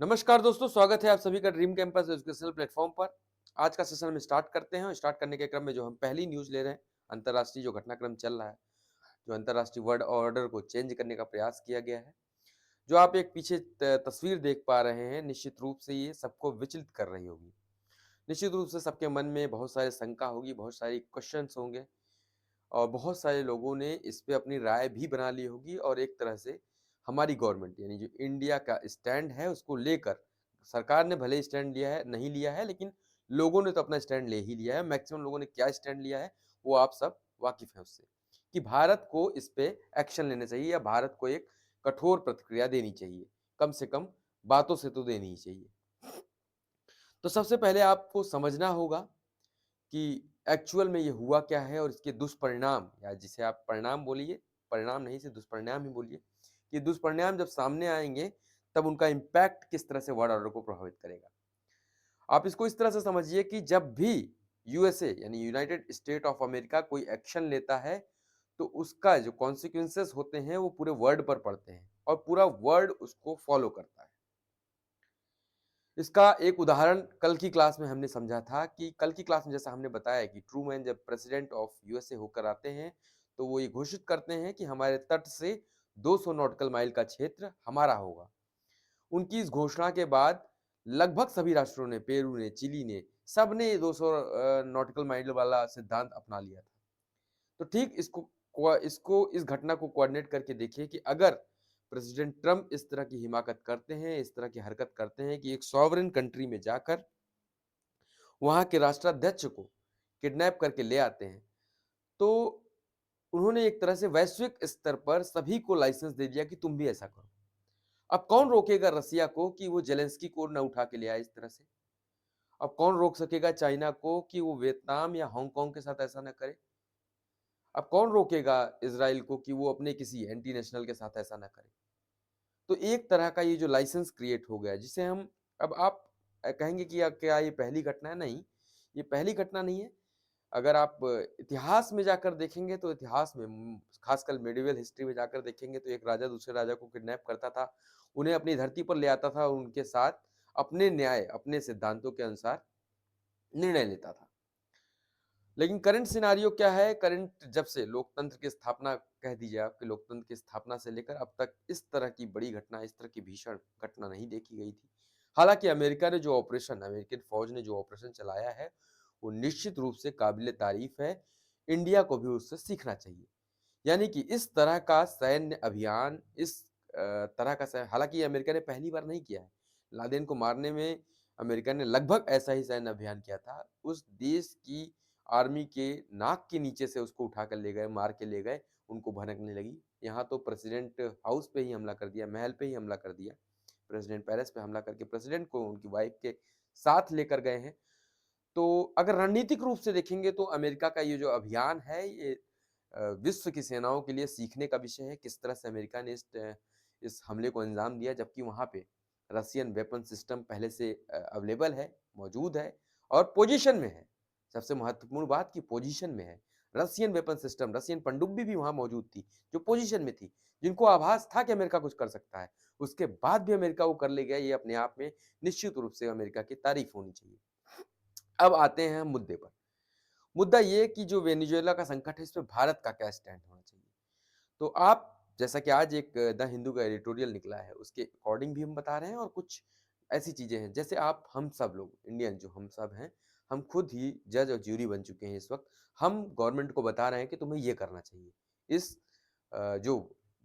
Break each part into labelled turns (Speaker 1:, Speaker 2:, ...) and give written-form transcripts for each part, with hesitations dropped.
Speaker 1: नमस्कार दोस्तों, स्वागत है आप सभी का ड्रीम कैंपस एजुकेशनल प्लेटफॉर्म पर। आज का सेशन हम स्टार्ट करते हैं और स्टार्ट करने के क्रम में जो हम पहली न्यूज़ ले रहे हैं, अंतर्राष्ट्रीय जो घटनाक्रम चल रहा है, जो अंतर्राष्ट्रीय वर्ल्ड ऑर्डर को चेंज करने का प्रयास किया गया है। जो आप एक पीछे तस्वीर देख पा रहे हैं, निश्चित रूप से ये सबको विचलित कर रही होगी। निश्चित रूप से सबके मन में बहुत सारे शंका होगी, बहुत सारी क्वेश्चंस होंगे और बहुत सारे लोगों ने इस पे अपनी राय भी बना ली होगी और एक तरह से हमारी गवर्नमेंट यानी जो इंडिया का स्टैंड है उसको लेकर सरकार ने भले ही स्टैंड लिया है नहीं लिया है, लेकिन लोगों ने तो अपना स्टैंड ले ही लिया है। मैक्सिमम लोगों ने क्या स्टैंड लिया है वो आप सब वाकिफ हैं उससे, कि भारत को इस पे एक्शन लेना चाहिए या भारत को एक कठोर प्रतिक्रिया देनी चाहिए, कम से कम बातों से तो देनी ही चाहिए। तो सबसे पहले आपको समझना होगा कि एक्चुअल में ये हुआ क्या है और इसके दुष्परिणाम, या जिसे आप परिणाम बोलिए, परिणाम नहीं से दुष्परिणाम ही बोलिए, कि दुष्परिणाम जब सामने आएंगे तब उनका इम्पैक्ट किस तरह से वर्ल्ड ऑर्डर को प्रभावित करेगा। आप इसको इस तरह से समझिए कि जब भी यूएसए यानी यूनाइटेड स्टेट ऑफ अमेरिका कोई एक्शन लेता है तो उसका जो कॉन्सिक्वेंसेस होते हैं वो पूरे वर्ल्ड पर पड़ते हैं और पूरा वर्ल्ड उसको फॉलो करता है। इसका एक उदाहरण कल की क्लास में हमने समझा था कि कल की क्लास में जैसा हमने बताया कि ट्रूमैन जब प्रेसिडेंट ऑफ यूएसए होकर आते हैं तो वो ये घोषित करते हैं कि हमारे तट से 200 नॉटिकल माइल का क्षेत्र हमारा होगा। उनकी इस घोषणा के बाद लगभग सभी राष्ट्रों ने, पेरू ने, चिली ने, सब ने 200 नॉटिकल माइल वाला सिद्धांत अपना लिया था। तो ठीक इसको इस घटना को कोऑर्डिनेट करके देखिए कि अगर प्रेसिडेंट ट्रम्प इस तरह की हिमाकत करते हैं, इस तरह की हरकत करते हैं कि एक सॉवरेन कंट्री में जाकर वहां के राष्ट्राध्यक्ष को किडनैप करके ले आते हैं, तो उन्होंने एक तरह से वैश्विक स्तर पर सभी को लाइसेंस दे दिया कि तुम भी ऐसा करो। अब कौन रोकेगा रसिया को कि वो जेलेंस्की को न उठा के ले आए इस तरह से? अब कौन रोक सकेगा चाइना को कि वो वियतनाम या हांगकांग के साथ ऐसा न करे? अब कौन रोकेगा इजराइल को कि वो अपने किसी एंटी नेशनल के साथ ऐसा ना करे? तो एक तरह का ये जो लाइसेंस क्रिएट हो गया जिसे हम, अब आप कहेंगे कि क्या ये पहली घटना है? नहीं, ये पहली घटना नहीं है। अगर आप इतिहास में जाकर देखेंगे तो इतिहास में खासकर मेडिवल हिस्ट्री में जाकर देखेंगे तो एक राजा दूसरे राजा को किडनैप करता था, उन्हें अपनी धरती पर ले आता था, उनके साथ अपने न्याय, अपने सिद्धांतों के अनुसार निर्णय लेता था। लेकिन करंट सिनारियो क्या है? करंट जब से लोकतंत्र की स्थापना, कह दीजिए आप कि लोकतंत्र की स्थापना से लेकर अब तक इस तरह की बड़ी घटना, इस तरह की भीषण घटना नहीं देखी गई थी। हालांकि अमेरिका ने जो ऑपरेशन, अमेरिकन फौज ने जो ऑपरेशन चलाया है वो निश्चित रूप से काबिले तारीफ है। इंडिया को भी उससे सीखना चाहिए। यानी कि इस तरह का सैन्य अभियान, इस तरह का हालांकि ये अमेरिका ने पहली बार नहीं किया है। लादेन को मारने में अमेरिका ने लगभग ऐसा ही सैन्य अभियान किया था। उस देश की आर्मी के नाक के नीचे से उसको उठा कर ले गए, मार के ले गए, उनको भनकने लगी। यहाँ तो प्रेसिडेंट हाउस पे ही हमला कर दिया, महल पे ही हमला कर दिया, प्रेसिडेंट पैलेस पे हमला करके प्रेसिडेंट को उनकी वाइफ के साथ लेकर गए हैं। तो अगर रणनीतिक रूप से देखेंगे तो अमेरिका का ये जो अभियान है ये विश्व की सेनाओं के लिए सीखने का विषय है, किस तरह से अमेरिका ने इस हमले को अंजाम दिया, जबकि वहां पे रशियन वेपन सिस्टम पहले से अवेलेबल है, मौजूद है और पोजीशन में है। सबसे महत्वपूर्ण बात की पोजीशन में है। रशियन वेपन सिस्टम, रशियन पनडुब्बी भी वहां मौजूद थी जो पोजीशन में थी, जिनको आभास था कि अमेरिका कुछ कर सकता है। उसके बाद भी अमेरिका वो कर ले गया, ये अपने आप में निश्चित रूप से अमेरिका की तारीफ होनी चाहिए। अब आते हैं हम मुद्दे पर। मुद्दा ये कि जो वेनेजुएला का संकट है, इस पे भारत का क्या स्टैंड होना चाहिए? तो आप, जैसा कि आज एक द हिंदू का एडिटोरियल निकला है, उसके अकॉर्डिंग भी हम बता रहे हैं और कुछ ऐसी चीजें हैं जैसे आप, हम सब लोग इंडियन जो हम सब हैं, हम खुद ही जज और ज्यूरी बन चुके हैं इस वक्त। हम गवर्नमेंट को बता रहे हैं कि तुम्हें ये करना चाहिए। इस जो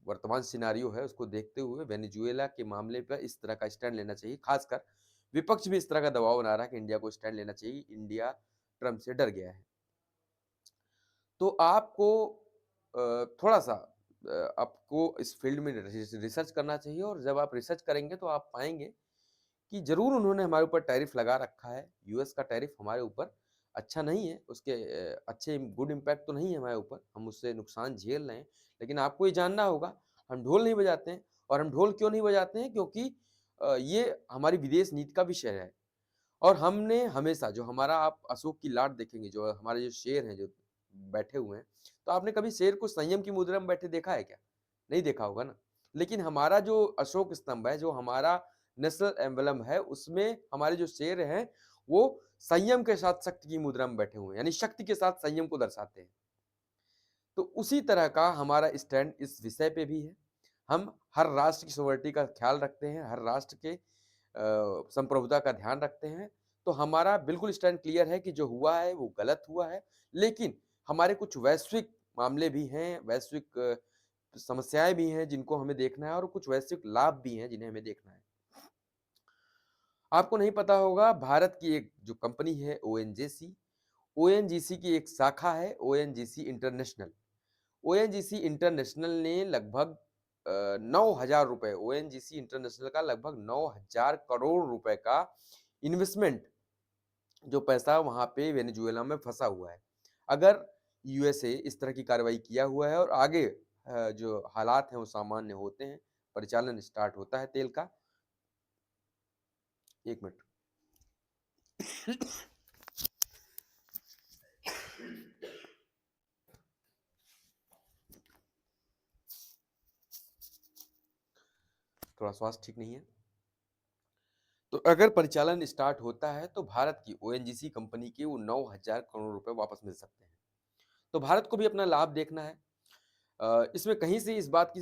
Speaker 1: वर्तमान सिनारियो है उसको देखते हुए वेनेजुएला के मामले पर इस तरह का स्टैंड लेना चाहिए। खासकर विपक्ष भी इस तरह का दबाव बना रहा है कि इंडिया को स्टैंड लेना चाहिए, इंडिया ट्रम्प से डर गया है। तो आपको थोड़ा-सा आपको इस फील्ड में रिसर्च करना चाहिए और जब आप रिसर्च करेंगे तो आप पाएँगे कि ज़रूर उन्होंने हमारे ऊपर टैरिफ लगा रखा है। यूएस का टैरिफ हमारे ऊपर अच्छा नहीं है, उसके अच्छे गुड इम्पैक्ट तो नहीं है हमारे ऊपर, हम उससे नुकसान झेल रहे हैं। लेकिन आपको ये जानना होगा, हम ढोल नहीं बजाते हैं और हम ढोल क्यों नहीं बजाते हैं? क्योंकि ये हमारी विदेश नीति का विषय है। और हमने हमेशा, जो हमारा आप अशोक की लाट देखेंगे, जो हमारे जो शेर हैं जो बैठे हुए हैं, तो आपने कभी शेर को संयम की मुद्रा में बैठे देखा है क्या? नहीं देखा होगा ना। लेकिन हमारा जो अशोक स्तंभ है, जो हमारा नेशनल एम्बलम है, उसमें हमारे जो शेर हैं, वो संयम के साथ शक्ति की मुद्रा में बैठे हुए हैं, यानी शक्ति के साथ संयम को दर्शाते हैं। तो उसी तरह का हमारा स्टैंड इस विषय पे भी है। हम हर राष्ट्र की सॉवरेनिटी का ख्याल रखते हैं, हर राष्ट्र के संप्रभुता का ध्यान रखते हैं। तो हमारा बिल्कुल स्टैंड क्लियर है कि जो हुआ है वो गलत हुआ है, लेकिन हमारे कुछ वैश्विक मामले भी हैं, वैश्विक समस्याएँ भी हैं जिनको हमें देखना है और कुछ वैश्विक लाभ भी हैं जिन्हें हमें देखना है। आपको नहीं पता होगा, भारत की एक जो कंपनी है ओएनजीसी, ओएनजीसी की एक शाखा है ओएनजीसी इंटरनेशनल। ओएनजीसी इंटरनेशनल ने लगभग 9,000 रुपए, ओएनजीसी इंटरनेशनल का लगभग 9,000 करोड़ रुपए का इन्वेस्टमेंट, जो पैसा वहां पे वेनेजुएला में फंसा हुआ है। अगर यूएसए इस तरह की कार्रवाई किया हुआ है और आगे जो हालात हैं वो सामान्य होते हैं, परिचालन स्टार्ट होता है तेल का। एक मिनट। थोड़ा स्वास्थ्य ठीक नहीं है। तो अगर परिचालन स्टार्ट होता है तो भारत की ओएनजीसी कंपनी के वो 9,000 करोड़ रुपए वापस मिल सकते हैं। तो भारत को भी अपना लाभ देखना है। इसमें कहीं से इस बात की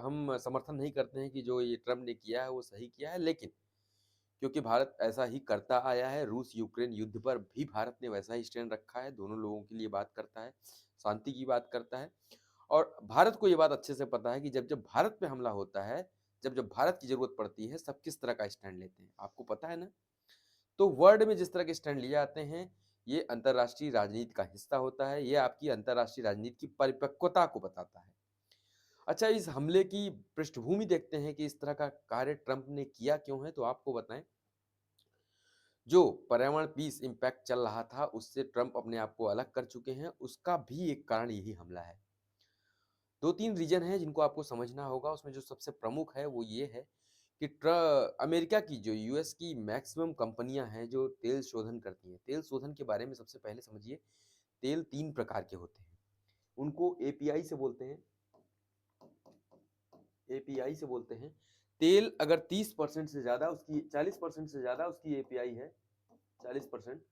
Speaker 1: हम समर्थन नहीं करते हैं कि जो ये ट्रम्प ने किया है वो सही किया है, लेकिन क्योंकि भारत ऐसा ही करता आया है, रूस यूक्रेन युद्ध पर भी भारत ने वैसा ही स्टैंड रखा है, दोनों लोगों के लिए बात करता है, शांति की बात करता है। और भारत को ये बात अच्छे से पता है कि जब जब भारत पे हमला होता है, जब जब भारत की जरूरत पड़ती है, सब किस तरह का स्टैंड लेते हैं, आपको पता है ना। तो वर्ल्ड में जिस तरह के स्टैंड लिए जाते हैं, ये अंतर्राष्ट्रीय राजनीति का हिस्सा होता है, ये आपकी अंतर्राष्ट्रीय राजनीति की परिपक्वता को बताता है। अच्छा, इस हमले की पृष्ठभूमि देखते हैं कि इस तरह का कार्य ट्रंप ने किया क्यों है, तो आपको बताएं। जो पर्यावरण पीस इम्पैक्ट चल रहा था, उससे ट्रंप अपने आप को अलग कर चुके हैं, उसका भी एक कारण यही हमला है। 2-3 रीजन हैं जिनको आपको समझना होगा, उसमें जो सबसे प्रमुख है वो ये है कि अमेरिका की जो यूएस की मैक्सिमम कंपनियां हैं जो तेल शोधन करती हैं। तेल शोधन के बारे में सबसे पहले समझिए, तेल 3 प्रकार के होते हैं। उनको एपीआई से बोलते हैं, एपीआई से बोलते हैं। तेल अगर 30% से ज़्यादा उसकी 40% से ज़्यादा उसकी एपीआई है, 40%,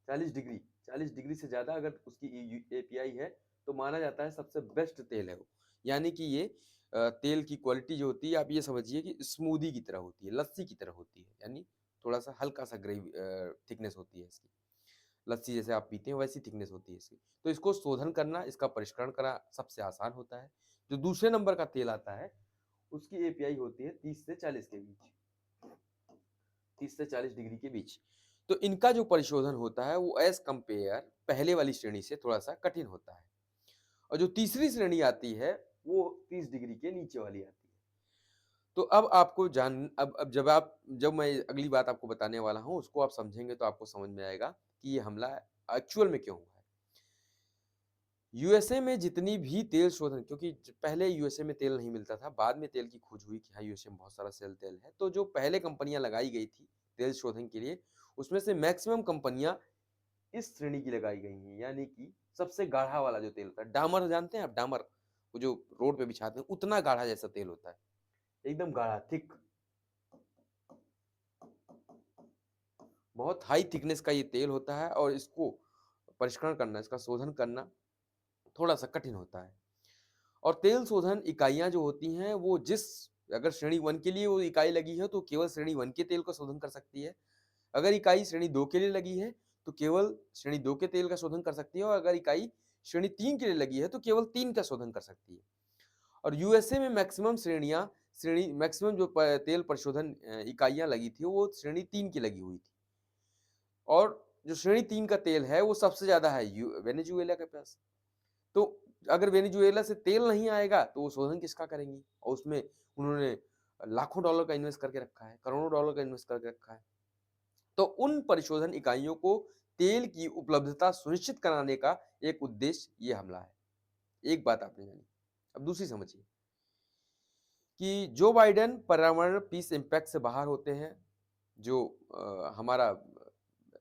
Speaker 1: 40 डिग्री, 40 डिग्री से ज़्यादा अगर उसकी एपीआई है तो माना जाता है सबसे बेस्ट तेल है वो। यानी कि ये तेल की क्वालिटी जो होती है, आप ये समझिए कि स्मूदी की तरह होती है, लस्सी की तरह होती है, यानी थोड़ा सा हल्का सा ग्रेवी थिकनेस होती है इसकी। लस्सी जैसे आप पीते हैं वैसी थिकनेस होती है इसकी। तो इसको शोधन करना, इसका परिष्करण करना सबसे आसान होता है। जो दूसरे नंबर का तेल आता है उसकी एपीआई होती है 30 से 40 के बीच, 30 से 40 डिग्री के बीच। तो इनका जो परिशोधन होता है वो एज कंपेयर पहले वाली श्रेणी से थोड़ा सा कठिन होता है। और जो तीसरी श्रेणी आती है वो 30 डिग्री के नीचे वाली आती है। तो अब आपको जान अब जब मैं अगली बात आपको बताने वाला हूँ उसको आप समझेंगे तो आपको समझ में आएगा कि ये हमला एक्चुअल में क्यों हुआ है। यूएसए में जितनी भी तेल शोधन, क्योंकि पहले यूएसए में तेल नहीं मिलता था, बाद में तेल की खोज हुई कि हाँ यूएसए में बहुत सारा सेल तेल है। तो जो पहले कंपनियां लगाई गई थी तेल शोधन के लिए, उसमें से मैक्सिमम कंपनियां इस श्रेणी की लगाई गई हैं, यानी कि सबसे गाढ़ा वाला जो तेल होता है, डामर जानते हैं आप, डामर, वो जो रोड पे बिछाते हैं, उतना गाढ़ा जैसा तेल होता है, एकदम गाढ़ा, थिक, बहुत हाई थिकनेस का ये तेल होता है और इसको परिष्करण करना, इसका शोधन करना थोड़ा सा कठिन होता है। और तेल शोधन इकाइयां जो होती हैं वो जिस, अगर श्रेणी 1 के लिए वो इकाई लगी है तो केवल श्रेणी 1 के तेल का शोधन कर सकती है। अगर इकाई श्रेणी 2 के लिए लगी है तो केवल श्रेणी 2 के तेल का शोधन कर सकती है, और अगर इकाई श्रेणी 3 के लिए लगी है तो केवल 3 का शोधन कर सकती है। और यूएसए में मैक्सिमम श्रेणी मैक्सिमम जो तेल परिशोधन इकाइयां लगी थी वो श्रेणी 3 की लगी हुई थी। और जो श्रेणी 3 का तेल है वो सबसे ज्यादा है वेनेजुएला के पास। तो अगर वेनेजुएला से तेल नहीं आएगा तो वो शोधन किसका करेंगी, और उसमें उन्होंने लाखों डॉलर का इन्वेस्ट करके रखा है, करोड़ों डॉलर का इन्वेस्ट करके रखा है। तो उन परिशोधन इकाइयों को तेल की उपलब्धता सुनिश्चित कराने का एक उद्देश्य ये हमला है। एक बात आपने जानी। अब दूसरी समझिए कि जो बाइडेन पर्यावरण पीस इम्पैक्ट से बाहर होते हैं, जो हमारा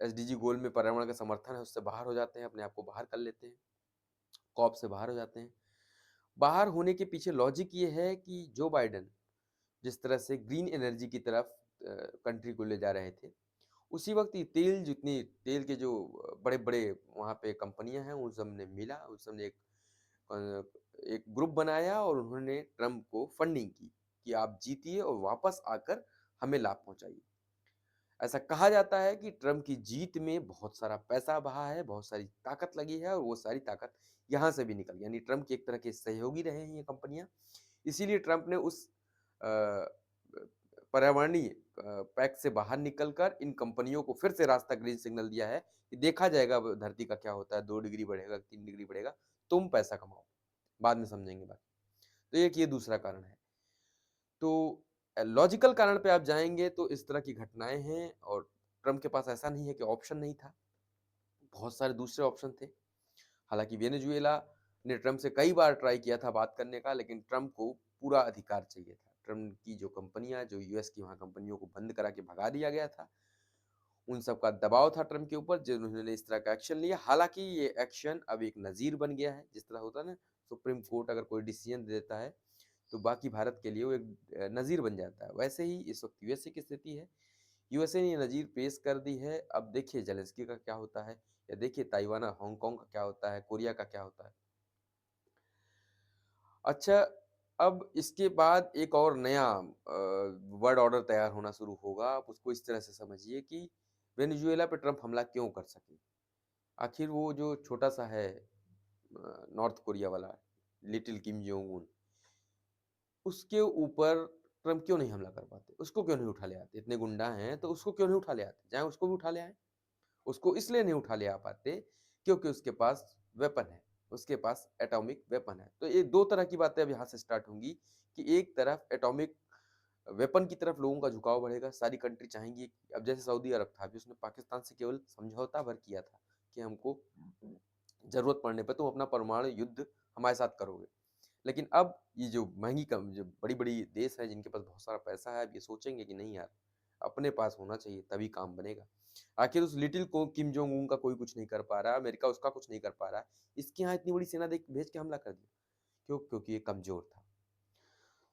Speaker 1: एसडीजी गोल में पर्यावरण का समर्थन है उससे बाहर हो जाते हैं, अपने आप को बाहर कर लेते हैं, कॉप से बाहर हो जाते हैं। बाहर होने के पीछे लॉजिक ये है कि जो बाइडेन जिस तरह से ग्रीन एनर्जी की तरफ कंट्री को ले जा रहे थे। उसी वक़्त ये तेल के जो बड़े-बड़े वहाँ पे कंपनियाँ हैं, उन सब ने मिला, उन सब ने एक ग्रुप बनाया और उन्होंने ट्रम्प को फंडिंग की कि आप जीतिए और वापस आकर हमें लाभ पहुँचाइए। ऐसा कहा जाता है कि ट्रम्प की जीत में बहुत सारा पैसा बहा है, बहुत सारी ताकत लगी है और वो सारी ताकत यहाँ से भी निकली। यानी ट्रम्प के एक तरह के सहयोगी रहे हैं ये कंपनियाँ। इसीलिए ट्रम्प ने उस अ, पर्यावरणीय पैक्ट से बाहर निकलकर इन कंपनियों को फिर से रास्ता ग्रीन सिग्नल दिया है कि देखा जाएगा अब धरती का क्या होता है, 2 डिग्री बढ़ेगा, 3 डिग्री बढ़ेगा, तुम पैसा कमाओ, बाद में समझेंगे बाकी। तो एक ये दूसरा कारण है। तो लॉजिकल कारण पे आप जाएँगे तो इस तरह की घटनाएँ हैं और ट्रम्प के पास ऐसा नहीं है कि ऑप्शन नहीं था, बहुत सारे दूसरे ऑप्शन थे। हालाँकि वेनेजुएला ने ट्रम्प से कई बार ट्राई किया था बात करने का, लेकिन ट्रम्प को पूरा अधिकार चाहिए था। ट्रम्प की जो कंपनियाँ, जो यूएस की वहाँ कंपनियों को बंद करा के भगा दिया गया था, उन सब का दबाव था ट्रम्प के ऊपर जिन्होंने इस तरह का एक्शन लिया। हालाँकि ये एक्शन अब एक नज़ीर बन गया है, जिस तरह होता है ना सुप्रीम कोर्ट अगर कोई डिसीजन दे देता है, तो बाकी भारत के लिए वो एक नज़ीर बन जाता है। वैसे ही इस वक़्त यूएसए की स्थिति है। यूएसए ने ये नज़ीर पेश कर दी है, अब देखिए ज़ेलेंस्की का क्या होता है या देखिए ताइवान, हांगकांग का क्या होता है, कोरिया का क्या होता है। अच्छा, अब इसके बाद एक और नया वर्ल्ड ऑर्डर तैयार होना शुरू होगा। आप उसको इस तरह से समझिए कि वेनेजुएला पे ट्रम्प हमला क्यों कर सके? आखिर वो जो छोटा-सा है नॉर्थ कोरिया वाला, लिटिल किम जोंग उन, उसके ऊपर ट्रम्प क्यों नहीं हमला कर पाते? उसको क्यों नहीं उठा ले आते? इतने गुंडा हैं, तो उसको क्यों नहीं उठा ले आते? जाएँ उसको भी उठा ले आएँ। उसको इसलिए नहीं उठा ले आ पाते क्योंकि उसके पास वेपन है, उसके पास एटॉमिक वेपन है। तो ये 2 तरह की बातें अब यहाँ से स्टार्ट होंगी कि एक तरफ एटॉमिक वेपन की तरफ लोगों का झुकाव बढ़ेगा, सारी कंट्री चाहेंगी अब जैसे सऊदी अरब था, अभी उसने पाकिस्तान से केवल समझौता भर किया था कि हमको ज़रूरत पड़ने पे तुम अपना परमाणु युद्ध हमारे साथ करोगे। लेकिन अब ये जो महँगी कम जो बड़ी-बड़ी देश हैं जिनके पास बहुत सारा पैसा है, अब ये सोचेंगे कि नहीं यार, अपने पास होना चाहिए तभी काम बनेगा। आखिर उस लिटिल को किम जोंग उन का कोई कुछ नहीं कर पा रहा है, अमेरिका उसका कुछ नहीं कर पा रहा है। इसके यहाँ इतनी बड़ी सेना देख भेज के हमला कर दिया। क्यों? क्योंकि ये कमज़ोर था।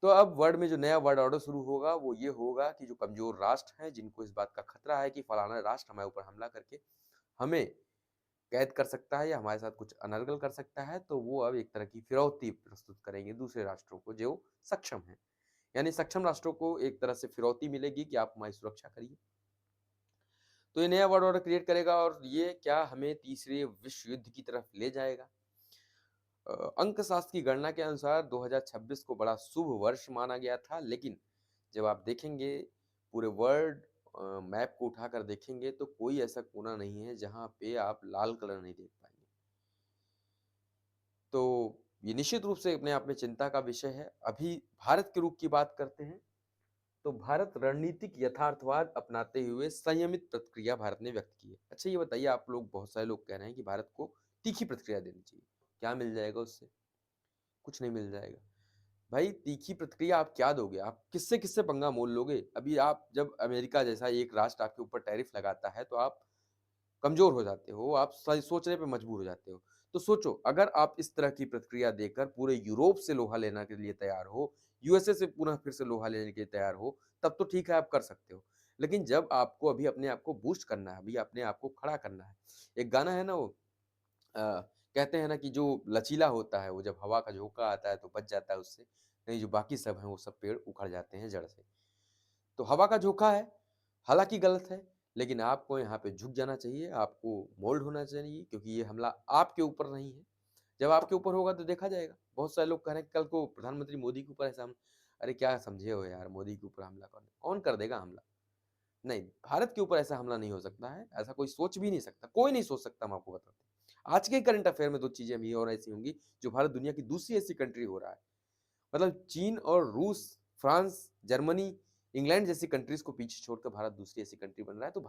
Speaker 1: तो अब वर्ल्ड में जो नया वर्ल्ड ऑर्डर शुरू होगा, वो ये होगा कि जो कमज़ोर राष्ट्र हैं, जिनको इस बात का खतरा है कि फलाना राष्ट्र हमारे ऊपर हमला करके हमें कैद कर सकता है या हमारे साथ कुछ अनर्गल कर सकता है, तो वो अब एक तरह की फिरौती प्रस्तुत करेंगे दूसरे राष्ट्रों को जो सक्षम हैं। यानी सक्षम राष्ट्रों को एक तरह से फिरौती मिलेगी कि आप हमारी सुरक्षा करिए। तो ये नया वर्ल्ड ऑर्डर क्रिएट करेगा और ये क्या हमें तीसरे विश्व युद्ध की तरफ ले जाएगा। अंकशास्त्र की गणना के अनुसार 2026 को बड़ा शुभ वर्ष माना गया था, लेकिन जब आप देखेंगे पूरे वर्ल्ड मैप को उठाकर देखेंगे तो कोई ऐसा कोना नहीं है जहाँ पे आप लाल कलर नहीं देख पाएंगे। तो ये निश्चित रूप से अपने आप में चिंता का विषय है। अभी भारत के रुख की बात करते हैं तो भारत रणनीतिक यथार्थवाद अपनाते हुए संयमित प्रतिक्रिया भारत ने व्यक्त की है। अच्छा ये बताइए, आप लोग बहुत सारे लोग कह रहे हैं कि भारत को तीखी प्रतिक्रिया देनी चाहिए। क्या मिल जाएगा उससे? कुछ नहीं मिल जाएगा। भाई तीखी प्रतिक्रिया आप क्या दोगे? आप किससे पंगा मोल लोगे? अभी आप जब अमेरिका जैसा एक राष्ट्र आपके ऊपर टैरिफ लगाता है तो आप कमज़ोर हो जाते हो, आप सोचने पे मजबूर हो जाते हो। तो सोचो अगर आप इस तरह की प्रतिक्रिया देकर पूरे यूरोप से लोहा लेने के लिए तैयार हो, यूएसए से पुनः फिर से लोहा लेने के लिए तैयार हो, तब तो ठीक है आप कर सकते हो। लेकिन जब आपको अभी अपने आप को बूस्ट करना है, अभी अपने आप को खड़ा करना है। एक गाना है ना वो कहते हैं ना कि जो लचीला होता है वो जब हवा का झोंका आता है तो बच जाता है उससे, नहीं जो बाकी सब हैं वो सब पेड़ उखड़ जाते हैं जड़ से। तो हवा का झोंका है, हालाँकि गलत है, लेकिन आपको यहाँ पे झुक जाना चाहिए, आपको मोल्ड होना चाहिए क्योंकि ये हमला आपके ऊपर नहीं है। जब आपके ऊपर होगा तो देखा जाएगा। बहुत सारे लोग कह रहे हैं कि कल को प्रधानमंत्री मोदी के ऊपर ऐसा हम अरे क्या समझे हो यार, मोदी के ऊपर हमला कौन कर देगा हमला? नहीं, भारत के ऊपर ऐसा हमला नहीं हो सकता है, ऐसा कोई सोच भी नहीं सकता, कोई नहीं सोच सकता, हम आपको बताते हैं। आज के करंट अफेयर में 2 चीज़ें अभी और ऐसी होंगी, जो भारत दुनिया की दूसरी ऐसी कंट्री हो रहा है। मतलब चीन और रूस, फ्रांस, जर्मनी, इंग्लैंड जैसी कंट्रीज़ को पीछे छोड़कर भारत दूसरी ऐसी कंट्री बन रहा है, तो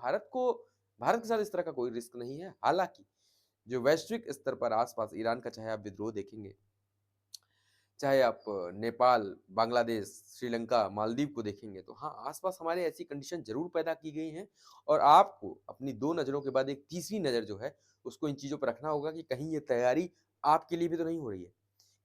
Speaker 1: भारत के साथ इस तरह का कोई रिस्क नहीं है। हालाँकि जो वैश्विक स्तर पर आस-पास ईरान का चाहे आप विद्रोह देखेंगे, चाहे आप नेपाल, बांग्लादेश, श्रीलंका, मालदीव को देखेंगे तो हाँ, आस-पास हमारे ऐसी कंडीशन ज़रूर पैदा की गई हैं और आपको अपनी 2 नज़रों के बाद एक तीसरी नज़र जो है, उसको इन चीज़ों पर रखना होगा कि कहीं ये तैयारी आपके लिए भी तो नहीं हो रही है,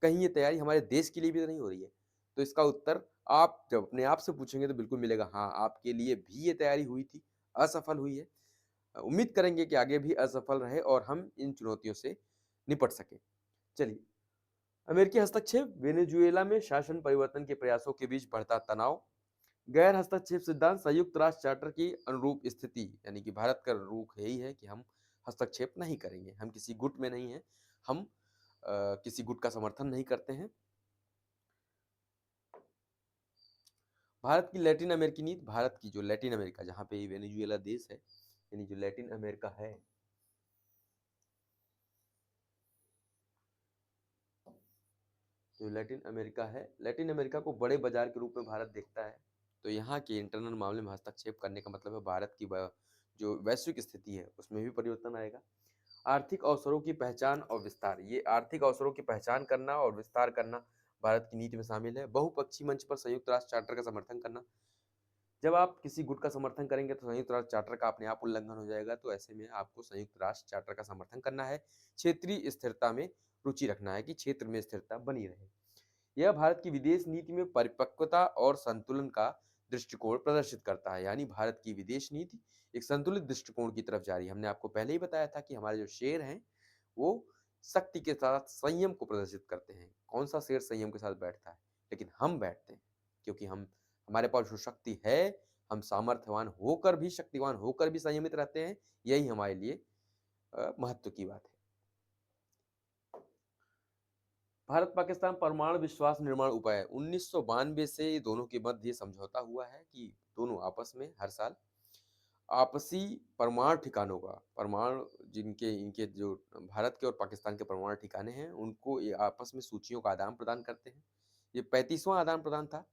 Speaker 1: कहीं ये तैयारी हमारे देश के लिए भी तो नहीं हो रही है। तो इसका उत्तर आप जब अपने आप से पूछेंगे तो बिल्कुल मिलेगा, हाँ, आपके लिए भी ये तैयारी हुई थी, असफल हुई है। उम्मीद करेंगे कि आगे भी असफल रहे और हम इन चुनौतियों से निपट सकें। चलिए, अमेरिकी हस्तक्षेप, वेनेजुएला में शासन परिवर्तन के प्रयासों के बीच बढ़ता तनाव, गैर हस्तक्षेप सिद्धांत, संयुक्त राष्ट्र चार्टर की अनुरूप स्थिति, यानी कि भारत का रुख यही है कि हम हस्तक्षेप नहीं करेंगे, हम किसी गुट में नहीं हैं, हम किसी गुट का समर्थन नहीं करते हैं। भारत की लैटिन अमेरिकी नीति, भारत की जो लैटिन अमेरिका जहाँ पे वेनेजुएला देश है, यानी जो लैटिन अमेरिका है, जो लैटिन अमेरिका है, लैटिन अमेरिका को बड़े बाजार के रूप में भारत देखता है। तो यहाँ के इंटरनल मामले में हस्तक्षेप करने का मतलब है भारत की जो वैश्विक स्थिति है उसमें भी परिवर्तन आएगा। आर्थिक अवसरों की पहचान और विस्तार, ये आर्थिक अवसरों की पहचान करना और विस्तार करना भारत की नीति में शामिल है। बहुपक्षीय मंच पर संयुक्त राष्ट्र चार्टर का समर्थन करना, जब आप किसी गुट का समर्थन करेंगे तो संयुक्त राष्ट्र चार्टर का अपने आप उल्लंघन हो जाएगा, तो ऐसे में आपको संयुक्त राष्ट्र चार्टर का समर्थन करना है। क्षेत्रीय स्थिरता में रुचि रखना है कि क्षेत्र में स्थिरता बनी रहे। यह भारत की विदेश नीति में परिपक्वता और संतुलन का दृष्टिकोण प्रदर्शित करता है, यानी भारत की विदेश नीति एक संतुलित दृष्टिकोण की तरफ जा रही है। हमने आपको पहले ही बताया था कि हमारे जो शेर हैं वो शक्ति के साथ संयम को प्रदर्शित करते हैं। कौन सा शेर संयम के साथ बैठता है? लेकिन हम बैठते हैं क्योंकि हम हमारे पास जो शक्ति है, हम सामर्थ्यवान होकर भी, शक्तिवान होकर भी संयमित रहते हैं। यही हमारे लिए महत्व की बात है। भारत पाकिस्तान परमाणु विश्वास निर्माण उपाय, 1992 से दोनों के मध्य समझौता हुआ है कि दोनों आपस में हर साल आपसी परमाणु ठिकानों का, परमाणु जिनके इनके जो भारत के और पाकिस्तान के परमाणु ठिकाने हैं उनको ये आपस में सूचियों का आदान प्रदान करते हैं। ये 35वां आदान प्रदान था।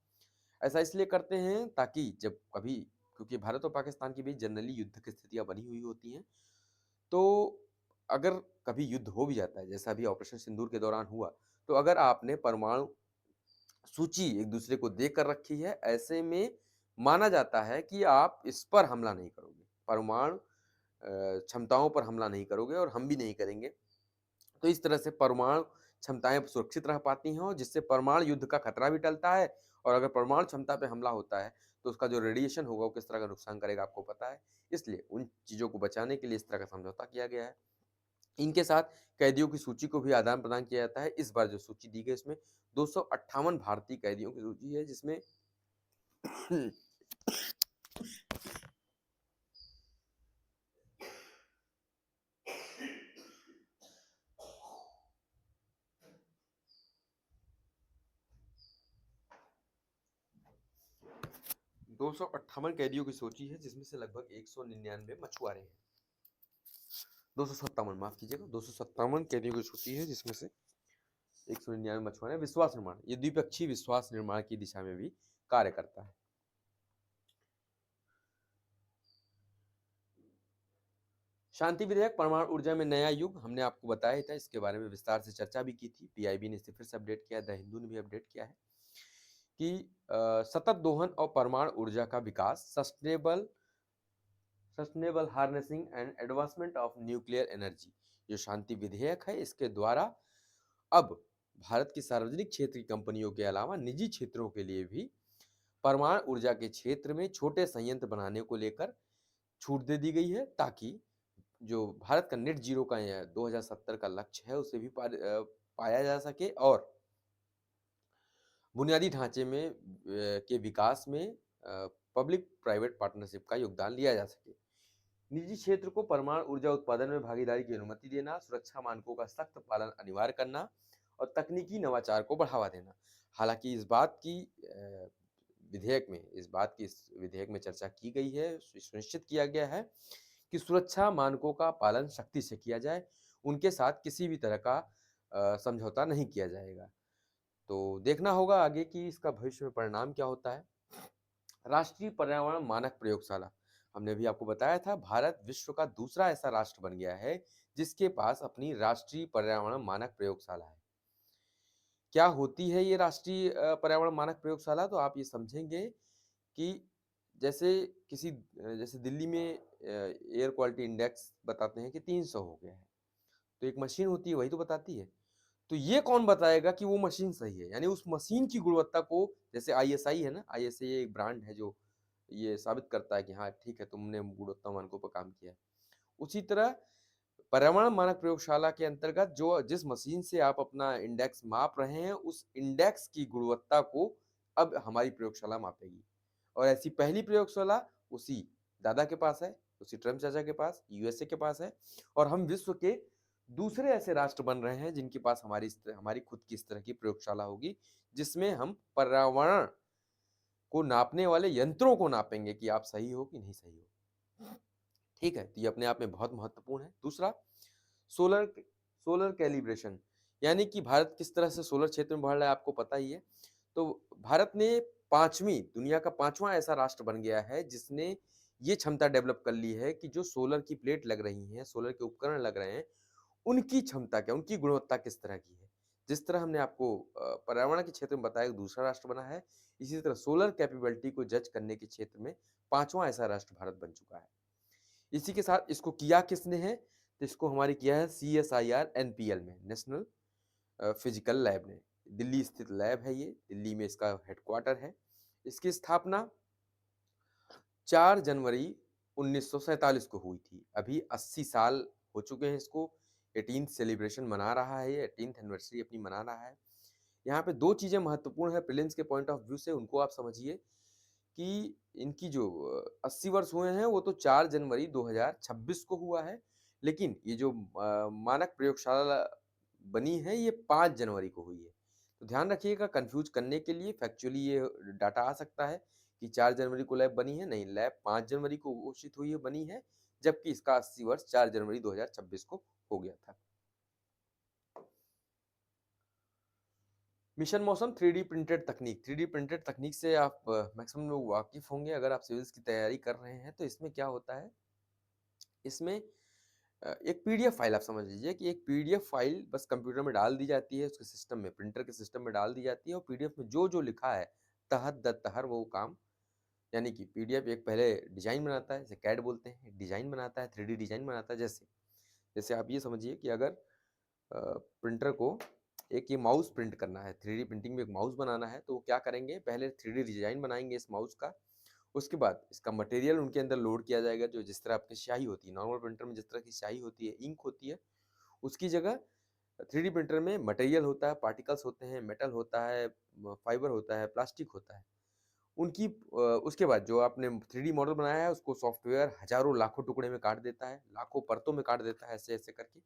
Speaker 1: ऐसा इसलिए करते हैं ताकि जब कभी, क्योंकि भारत और पाकिस्तान के बीच जनरली युद्ध की स्थितियां बनी हुई होती हैं, तो अगर कभी युद्ध हो भी जाता है, जैसा अभी ऑपरेशन सिंदूर के दौरान हुआ, तो अगर आपने परमाणु सूची एक दूसरे को देकर रखी है, ऐसे में माना जाता है कि आप इस पर हमला नहीं करोगे, परमाणु क्षमताओं पर हमला नहीं करोगे और हम भी नहीं करेंगे। तो इस तरह से परमाणु क्षमताएं सुरक्षित रह पाती हैं और जिससे परमाणु युद्ध का खतरा भी टलता है। और अगर परमाणु क्षमता पे हमला होता है तो उसका जो रेडिएशन होगा वो किस तरह का नुकसान करेगा आपको पता है। इसलिए उन चीज़ों को बचाने के लिए इस तरह का समझौता किया गया है। इनके साथ कैदियों की सूची को भी आदान प्रदान किया जाता है। इस बार जो सूची दी गई इसमें 258 भारतीय कैदियों की सूची है, जिसमें 258 कैदियों की सूची है, जिसमें से लगभग 199 मछुआरे हैं। 257, माफ कीजिएगा, 257 कैदियों की सूची है, जिसमें से 199 मछुआरे। विश्वास निर्माण, ये द्विपक्षीय विश्वास निर्माण की दिशा में भी कार्य करता है। शांति विधेयक, परमाणु ऊर्जा में नया युग, हमने आपको बताया था, इसके बारे में विस्तार से चर्चा भी की थी। पीआईबी ने इसे फिर से अपडेट किया, द हिंदू ने भी अपडेट किया है कि सतत दोहन और परमाणु ऊर्जा का विकास, sustainable harnessing and advancement of nuclear energy, जो शांति विधेयक है, इसके द्वारा अब भारत की सार्वजनिक क्षेत्र की कंपनियों के अलावा निजी क्षेत्रों के लिए भी परमाणु ऊर्जा के क्षेत्र में छोटे संयंत्र बनाने को लेकर छूट दे दी गई है, ताकि जो भारत का नेट जीरो का 2070 का लक्ष्य है उसे भी पाया जा सके और बुनियादी ढांचे में के विकास में पब्लिक प्राइवेट पार्टनरशिप का योगदान लिया जा सके। निजी क्षेत्र को परमाणु ऊर्जा उत्पादन में भागीदारी की अनुमति देना, सुरक्षा मानकों का सख्त पालन अनिवार्य करना और तकनीकी नवाचार को बढ़ावा देना। हालांकि इस विधेयक में चर्चा की गई है, सुनिश्चित किया गया है कि सुरक्षा मानकों का पालन सख्ती से किया जाए, उनके साथ किसी भी तरह का समझौता नहीं किया जाएगा। तो देखना होगा आगे कि इसका भविष्य में परिणाम क्या होता है। राष्ट्रीय पर्यावरण मानक प्रयोगशाला, हमने अभी आपको बताया था, भारत विश्व का दूसरा ऐसा राष्ट्र बन गया है जिसके पास अपनी राष्ट्रीय पर्यावरण मानक प्रयोगशाला है। क्या होती है ये राष्ट्रीय पर्यावरण मानक प्रयोगशाला? तो आप ये समझेंगे कि जैसे जैसे दिल्ली में एयर क्वालिटी इंडेक्स बताते हैं कि 300 हो गया है, तो एक मशीन होती है वही तो बताती है। तो ये कौन बताएगा कि वो मशीन सही है? यानी उस मशीन की गुणवत्ता को, जैसे आईएसआई है ना, आईएसआई एक ब्रांड है जो ये साबित करता है कि हाँ ठीक है, तुमने गुणवत्ता मानकों पर काम किया है। उसी तरह पर्यावरण मानक प्रयोगशाला के अंतर्गत जो जिस मशीन से आप अपना इंडेक्स माप रहे हैं, उस इंडेक्स की गुणवत्ता को अब हमारी प्रयोगशाला मापेगी। और ऐसी पहली प्रयोगशाला उसी दादा के पास है, उसी ट्रम्प चाचा के पास, यूएसए के पास है। और हम विश्व के दूसरे ऐसे राष्ट्र बन रहे हैं जिनके पास हमारी खुद की इस तरह की प्रयोगशाला होगी, जिसमें हम पर्यावरण को नापने वाले यंत्रों को नापेंगे कि आप सही हो कि नहीं सही हो। ठीक है, तो ये अपने आप में बहुत महत्वपूर्ण है। दूसरा, सोलर सोलर कैलिब्रेशन, यानी कि भारत किस तरह से सोलर क्षेत्र में बढ़ रहा है आपको पता ही है। तो भारत ने पांचवी दुनिया का पांचवा ऐसा राष्ट्र बन गया है जिसने ये क्षमता डेवलप कर ली है कि जो सोलर की प्लेट लग रही हैं, सोलर के उपकरण लग रहे हैं, उनकी क्षमता क्या, उनकी गुणवत्ता किस तरह की है। जिस तरह हमने आपको पर्यावरण के क्षेत्र में बताया दूसरा राष्ट्र बना है, इसी तरह सोलर कैपेबिलिटी को जज करने के क्षेत्र में पांचवा ऐसा राष्ट्र भारत बन चुका है। इसी के साथ इसको किया किसने है, तो इसको हमारी किया है CSIR NPL में, नेशनल फिजिकल लैब ने। दिल्ली स्थित लैब है ये, दिल्ली में इसका हेडक्वार्टर है। इसकी स्थापना 4 जनवरी 1947 को हुई थी। अभी 80 साल हो चुके हैं इसको। 18th सेलिब्रेशन मना रहा है, ये 18th एनिवर्सरी अपनी मना रहा है। यहाँ पे दो चीजें महत्वपूर्ण है प्रीलिम्स के पॉइंट ऑफ व्यू से, उनको आप समझिए कि इनकी जो 80 वर्ष हुए हैं वो तो 4 जनवरी 2026 को हुआ है, लेकिन ये जो मानक प्रयोगशाला बनी है ये 5 जनवरी को हुई है। तो ध्यान रखिएगा, कंफ्यूज करने के लिए फैक्चुअली ये डाटा आ सकता है कि 4 जनवरी को लैब बनी है, नहीं, लैब 5 जनवरी को घोषित हुई है, बनी है, जबकि इसका 80 वर्ष 4 जनवरी 2026 को हो गया था। मिशन मौसम 3D प्रिंटेड तकनीक, 3D प्रिंटेड तकनीक से आप मैक्सिमम लोग वाकिफ होंगे अगर आप सिविल्स की तैयारी कर रहे हैं। तो इसमें क्या होता है, इसमें एक पीडीएफ फाइल आप समझ लीजिए कि एक पीडीएफ फाइल बस कंप्यूटर में डाल दी जाती है, उसके सिस्टम में, प्रिंटर के सिस्टम में डाल दी जाती है, और पीडीएफ में जो जो लिखा है तहत दर तहर वो काम, यानी कि पीडीएफ एक पहले डिजाइन बनाता है, जैसे कैड बोलते हैं, डिजाइन बनाता है, 3D डिजाइन बनाता है। जैसे जैसे आप ये समझिए कि अगर प्रिंटर को एक ये माउस प्रिंट करना है, 3D प्रिंटिंग में एक माउस बनाना है, तो वो क्या करेंगे, पहले 3D डिजाइन बनाएंगे इस माउस का। उसके बाद इसका मटेरियल उनके अंदर लोड किया जाएगा, जो जिस तरह आपकी स्याही होती है, नॉर्मल प्रिंटर में जिस तरह की स्याही होती है, इंक होती है, उसकी जगह 3D प्रिंटर में मटेरियल होता है, पार्टिकल्स होते हैं, मेटल होता है, फाइबर होता है, प्लास्टिक होता है। उनकी उसके बाद जो आपने 3D मॉडल बनाया है उसको सॉफ्टवेयर हजारों लाखों टुकड़े में काट देता है, लाखों परतों में काट देता है, ऐसे ऐसे करके।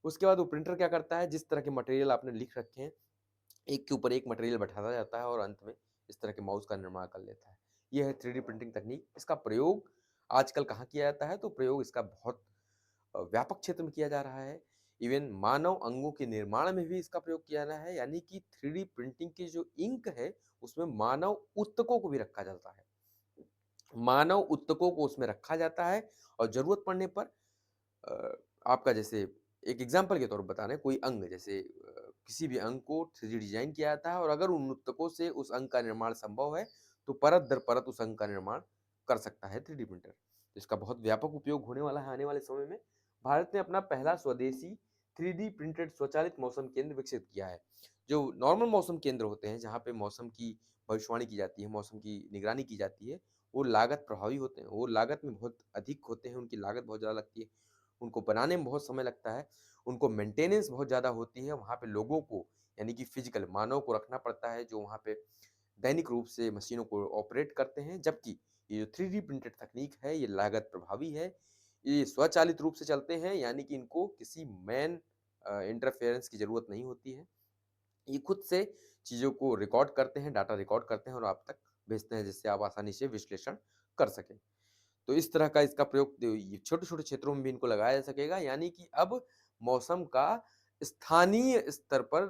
Speaker 1: उसके बाद वो प्रिंटर क्या करता है, जिस तरह के मटेरियल आपने लिख रखे हैं, एक के ऊपर एक मटेरियल बैठाता जाता है और अंत में इस तरह के माउस का निर्माण कर लेता है। ये है 3D प्रिंटिंग तकनीक। इसका प्रयोग आजकल कहाँ किया जाता है, तो प्रयोग इसका बहुत व्यापक क्षेत्र में किया जा रहा है। इवन मानव अंगों के निर्माण में भी इसका प्रयोग किया जा रहा है, यानी कि 3D प्रिंटिंग की जो इंक है उसमें मानव ऊतकों को भी रखा जाता है, मानव ऊतकों को उसमें रखा जाता है। और जरूरत पड़ने पर आपका, जैसे एक एग्जाम्पल के तौर पर बता रहे हैं, कोई अंग, जैसे किसी भी अंग को 3D डिजाइन किया जाता है और अगर उन ऊतकों से उस अंग का निर्माण संभव है तो परत दर परत उस अंग का निर्माण कर सकता है 3D प्रिंटर। इसका बहुत व्यापक उपयोग होने वाला है आने वाले समय में। भारत ने अपना पहला स्वदेशी 3D प्रिंटेड स्वचालित मौसम केंद्र विकसित किया है। जो नॉर्मल मौसम केंद्र होते हैं जहाँ पे मौसम की भविष्यवाणी की जाती है, मौसम की निगरानी की जाती है, वो लागत प्रभावी होते हैं, वो लागत में बहुत अधिक होते हैं, उनकी लागत बहुत ज़्यादा लगती है, उनको बनाने में बहुत समय लगता है, उनको मेंटेनेंस बहुत ज़्यादा होती है, वहाँ पे लोगों को, यानी कि फिजिकल मानव को रखना पड़ता है जो वहाँ पे दैनिक रूप से मशीनों को ऑपरेट करते हैं। जबकि ये जो 3D प्रिंटेड तकनीक है ये लागत प्रभावी है, ये स्वचालित रूप से चलते हैं, यानी कि इनको किसी मैन इंटरफेरेंस की ज़रूरत नहीं होती है। ये खुद से चीज़ों को रिकॉर्ड करते हैं, डाटा रिकॉर्ड करते हैं और आप तक भेजते हैं, जिससे आप आसानी से विश्लेषण कर सकें। तो इस तरह का इसका प्रयोग छोटे-छोटे क्षेत्रों में भी इनको लगाया जा सकेगा, यानी कि अब मौसम का स्थानीय स्तर पर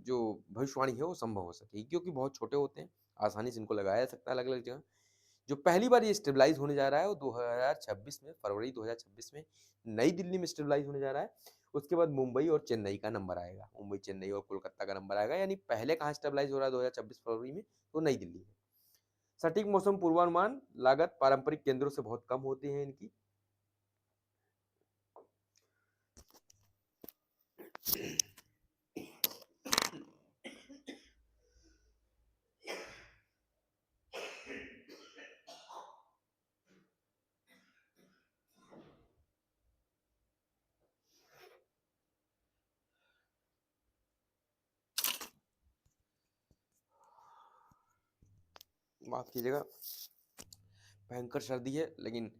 Speaker 1: जो भविष्यवाणी है वो संभव हो सकेगी, क्योंकि बहुत छोटे होते हैं, आसानी से इनको लगाया जा सकता है अलग-अलग जगह। जो पहली बार ये स्टेबलाइज़ होने जा रहा है वो 2026 में, फरवरी 2026 में नई दिल्ली में स्टेबलाइज़ होने जा रहा है। उसके बाद मुंबई और चेन्नई का नंबर आएगा, मुंबई, चेन्नई और कोलकाता का नंबर आएगा, यानी पहले कहाँ स्टेबलाइज़ हो रहा है 2026 फरवरी में, तो नई दिल्ली में। सटीक मौसम पूर्वानुमान लागत पारंपरिक केंद्रों से बहुत कम होती है इनकी। माफ़ कीजिएगा, भयंकर सर्दी है, लेकिन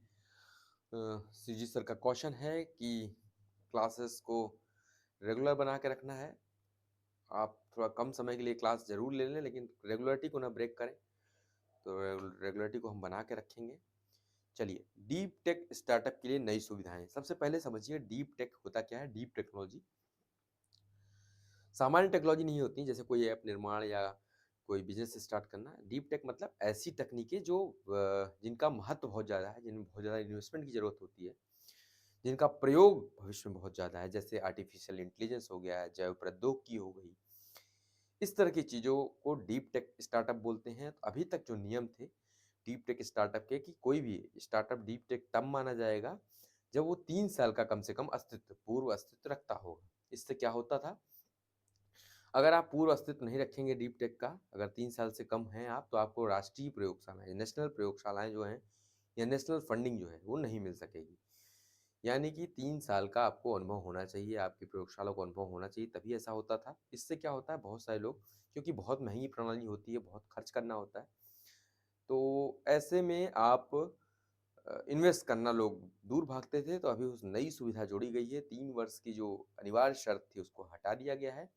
Speaker 1: सीजी सर का कॉशन है कि क्लासेस को रेगुलर बना के रखना है। आप थोड़ा कम समय के लिए क्लास ज़रूर ले लें, लेकिन रेगुलरिटी को ना ब्रेक करें। तो रेगुलरिटी को हम बना के रखेंगे। चलिए, डीप टेक स्टार्टअप के लिए नई सुविधाएं। सबसे पहले समझिए डीप टेक होता क्या है। डीप टेक्नोलॉजी सामान्य टेक्नोलॉजी नहीं होती, जैसे कोई ऐप निर्माण या कोई बिजनेस स्टार्ट करना। डीप टेक मतलब ऐसी तकनीकें जो जिनका महत्व बहुत ज़्यादा है, जिनमें बहुत ज़्यादा इन्वेस्टमेंट की ज़रूरत होती है, जिनका प्रयोग भविष्य में बहुत ज़्यादा है, जैसे आर्टिफिशियल इंटेलिजेंस हो गया, जैव प्रौद्योगिकी हो गई। इस तरह की चीज़ों को डीप टेक स्टार्टअप बोलते हैं। तो अभी तक जो नियम थे डीप टेक स्टार्टअप के, कि कोई भी स्टार्टअप डीप टेक तब माना जाएगा जब वो 3 साल का कम से कम पूर्व अस्तित्व रखता होगा। इससे क्या होता था, अगर आप पूर्व अस्तित्व नहीं रखेंगे डीप टेक का, अगर 3 साल से कम हैं आप, तो आपको राष्ट्रीय प्रयोगशालाएं, नेशनल प्रयोगशालाएं जो हैं, या नेशनल फंडिंग जो है वो नहीं मिल सकेगी। यानी कि 3 साल का आपको अनुभव होना चाहिए, आपकी प्रयोगशाला को अनुभव होना चाहिए, तभी ऐसा होता था। इससे क्या होता है, बहुत सारे लोग, क्योंकि बहुत महंगी प्रणाली होती है, बहुत खर्च करना होता है, तो ऐसे में आप इन्वेस्ट करना लोग दूर भागते थे। तो अभी उस नई सुविधा जोड़ी गई है, 3 वर्ष की जो अनिवार्य शर्त थी उसको हटा दिया गया है।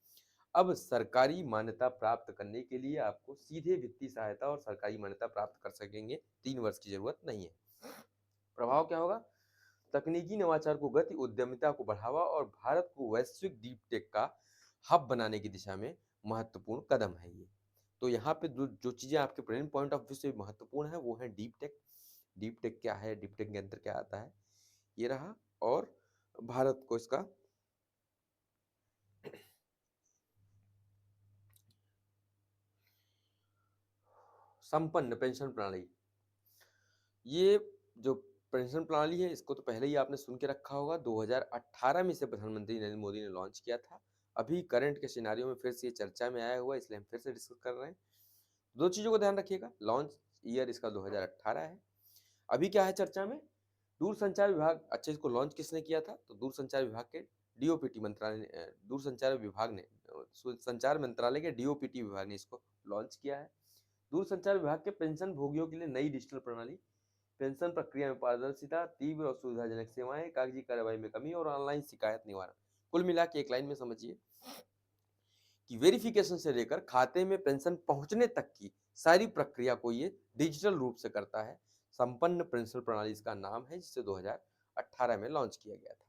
Speaker 1: अब सरकारी मान्यता प्राप्त करने के लिए आपको सीधे वित्तीय सहायता और सरकारी मान्यता प्राप्त कर सकेंगे, 3 वर्ष की जरूरत नहीं है। प्रभाव क्या होगा, तकनीकी नवाचार को गति, उद्यमिता को बढ़ावा और भारत को वैश्विक डीप टेक का हब बनाने की दिशा में महत्वपूर्ण कदम है ये। तो यहाँ पे जो चीजें आपके प्रेजेंट पॉइंट ऑफ व्यू से महत्वपूर्ण है वो है डीप टेक। डीप टेक क्या है, डीप टेक के अंदर क्या आता है, ये रहा। और भारत को इसका संपन्न पेंशन प्रणाली, ये जो पेंशन प्रणाली है इसको तो पहले ही आपने सुन के रखा होगा। 2018 में इसे प्रधानमंत्री नरेंद्र मोदी ने लॉन्च किया था। अभी करंट के सिनारियो में फिर से ये चर्चा में आया हुआ है, इसलिए हम फिर से डिस्कस कर रहे हैं। दो चीजों को ध्यान रखिएगा, लॉन्च ईयर इसका 2018 है। अभी क्या है चर्चा में, दूरसंचार विभाग। अच्छा, इसको लॉन्च किसने किया था, तो दूरसंचार विभाग के डीओपीटी मंत्रालय ने, दूरसंचार विभाग ने, संचार मंत्रालय के डीओपीटी विभाग ने इसको लॉन्च किया है। दूरसंचार विभाग के पेंशन भोगियों के लिए नई डिजिटल प्रणाली, पेंशन प्रक्रिया में पारदर्शिता, तीव्र और सुविधाजनक सेवाएं, कागजी कार्रवाई में कमी और ऑनलाइन शिकायत निवारण। कुल मिला के एक लाइन में समझिए कि वेरिफिकेशन से लेकर खाते में पेंशन पहुंचने तक की सारी प्रक्रिया को ये डिजिटल रूप से करता है। संपन्न पेंशन प्रणाली इसका नाम है, जिसे 2018 में लॉन्च किया गया था।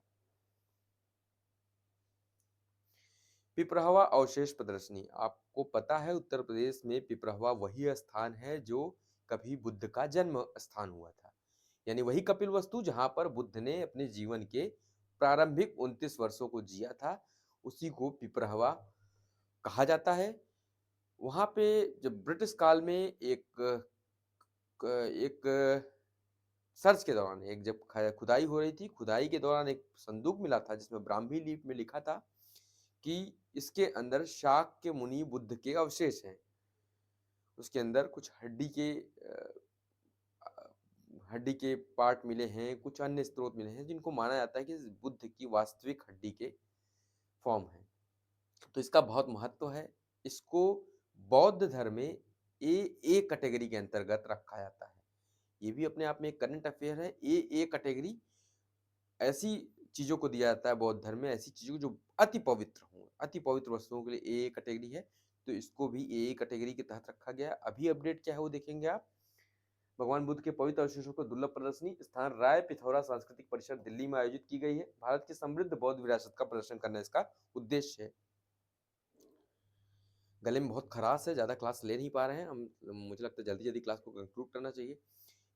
Speaker 1: पिपरहवा अवशेष प्रदर्शनी, आपको पता है उत्तर प्रदेश में पिपरहवा वही स्थान है जो कभी बुद्ध का जन्म स्थान हुआ था। यानी वही कपिल वस्तु जहां पर बुद्ध ने अपने जीवन के प्रारंभिक 29 वर्षों को जिया था, उसी को पिपरहवा कहा जाता है। वहां पे जब ब्रिटिश काल में एक सर्च के दौरान, एक जब खुदाई हो रही थी, खुदाई के दौरान एक संदूक मिला था जिसमें ब्राह्मी लिपि में लिखा था कि इसके अंदर शाक्य मुनि बुद्ध के अवशेष हैं। उसके अंदर कुछ हड्डी के पार्ट मिले हैं, कुछ अन्य स्रोत मिले हैं जिनको माना जाता है कि बुद्ध की वास्तविक हड्डी के फॉर्म है। तो इसका बहुत महत्व है। इसको बौद्ध धर्म में ए कैटेगरी के अंतर्गत रखा जाता है। ये भी अपने आप में एक करंट अफेयर है। ए कैटेगरी ऐसी चीजों को दिया जाता है बौद्ध धर्म में, ऐसी चीजों जो अति पवित्र हों, अति पवित्र वस्तुओं के लिए ए कैटेगरी है। तो इसको भी ए कैटेगरी के तहत रखा गया है। अभी अपडेट क्या है वो देखेंगे आप। भगवान बुद्ध के पवित्र अवशेषों को दुर्लभ प्रदर्शनी, स्थान राय पिथौरा सांस्कृतिक परिषद दिल्ली में आयोजित की गई है। भारत की समृद्ध बौद्ध विरासत का प्रदर्शन करना इसका उद्देश्य है। गले में बहुत खराश है, ज़्यादा क्लास ले नहीं पा रहे हैं हम, मुझे लगता है जल्दी जल्दी क्लास को कंक्लूड करना चाहिए।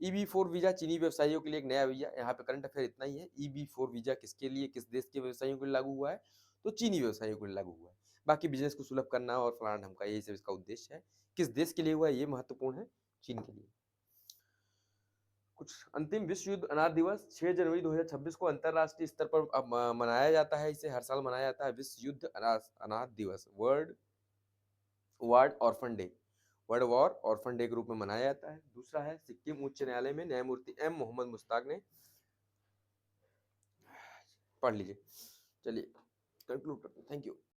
Speaker 1: EB4 वीज़ा चीनी व्यवसायियों के लिए एक नया वीज़ा। यहाँ पे करंट अफेयर इतना ही है। EB4 वीज़ा किसके लिए, किस देश के व्यवसायियों के लिए लागू हुआ है, तो चीनी व्यवसायियों के लिए लागू हुआ है। बाकी बिजनेस को सुलभ करना और फलाना ढमका, यही सब इसका उद्देश्य है। किस देश के लिए हुआ है ये महत्वपूर्ण है, चीन के लिए। कुछ अंतिम, विश्व युद्ध अनाथ दिवस 6 जनवरी 2026 को अंतरराष्ट्रीय स्तर पर मनाया जाता है। इसे हर साल मनाया जाता है, विश्व युद्ध अनाथ दिवस, world war orphan day, world war orphan day के रूप में मनाया जाता है। दूसरा है, सिक्किम उच्च न्यायालय में न्यायमूर्ति M मोहम्मद मुश्ताक ने, पढ़ लीजिए। चलिए कंक्लूड करते हैं, थैंक यू।